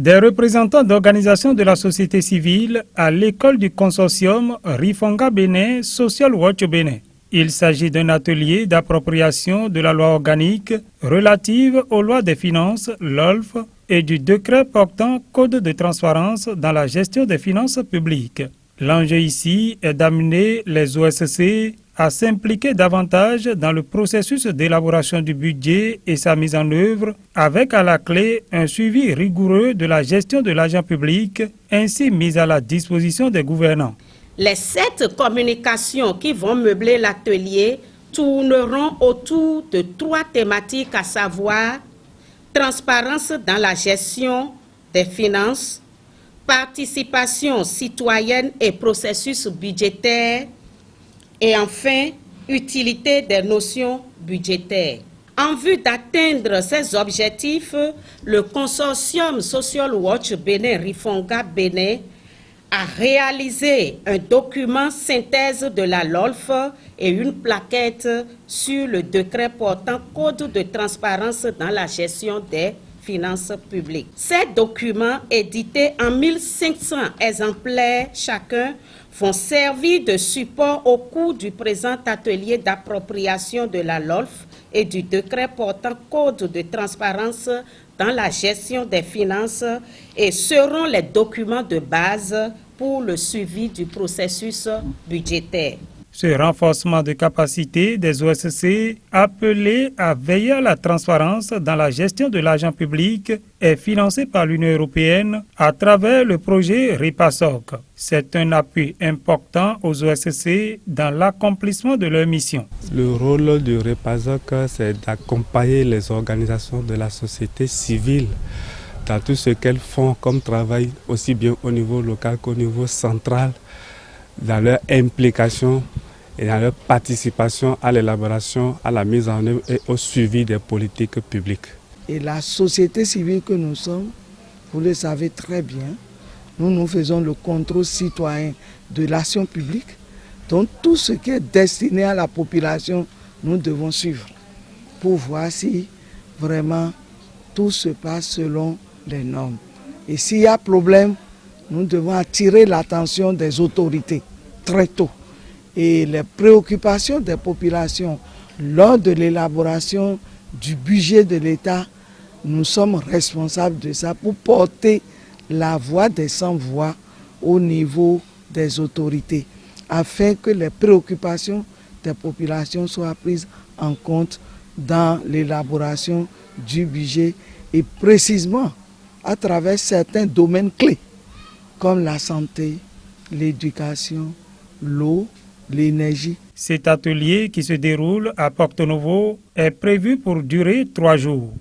Des représentants d'organisations de la société civile à l'école du consortium Rifonga Bénin Social Watch Bénin. Il s'agit d'un atelier d'appropriation de la loi organique relative aux lois des finances, LOLF, et du décret portant code de transparence dans la gestion des finances publiques. L'enjeu ici est d'amener les OSC à s'impliquer davantage dans le processus d'élaboration du budget et sa mise en œuvre, avec à la clé un suivi rigoureux de la gestion de l'argent public, ainsi mis à la disposition des gouvernants. Les 7 communications qui vont meubler l'atelier tourneront autour de 3 thématiques, à savoir transparence dans la gestion des finances, participation citoyenne et processus budgétaire, et enfin, utilité des notions budgétaires. En vue d'atteindre ces objectifs, le consortium Social Watch Bénin Rifonga Bénin a réalisé un document synthèse de la LOLF et une plaquette sur le décret portant code de transparence dans la gestion des finances publiques. Ces documents, édités en 1500 exemplaires chacun, vont servir de support au cours du présent atelier d'appropriation de la LOLF et du décret portant code de transparence dans la gestion des finances et seront les documents de base pour le suivi du processus budgétaire. Ce renforcement de capacité des OSC, appelé à veiller à la transparence dans la gestion de l'argent public, est financé par l'Union européenne à travers le projet RIPASOC. C'est un appui important aux OSC dans l'accomplissement de leur mission. Le rôle du RIPASOC, c'est d'accompagner les organisations de la société civile dans tout ce qu'elles font comme travail, aussi bien au niveau local qu'au niveau central, dans leur implication et dans leur participation à l'élaboration, à la mise en œuvre et au suivi des politiques publiques. Et la société civile que nous sommes, vous le savez très bien, nous faisons le contrôle citoyen de l'action publique. Donc tout ce qui est destiné à la population, nous devons suivre pour voir si vraiment tout se passe selon les normes. Et s'il y a problème, nous devons attirer l'attention des autorités très tôt. Et les préoccupations des populations lors de l'élaboration du budget de l'État, nous sommes responsables de ça pour porter la voix des sans-voix au niveau des autorités, afin que les préoccupations des populations soient prises en compte dans l'élaboration du budget et précisément à travers certains domaines clés comme la santé, l'éducation, l'eau, l'énergie. Cet atelier qui se déroule à Porto Novo est prévu pour durer 3 jours.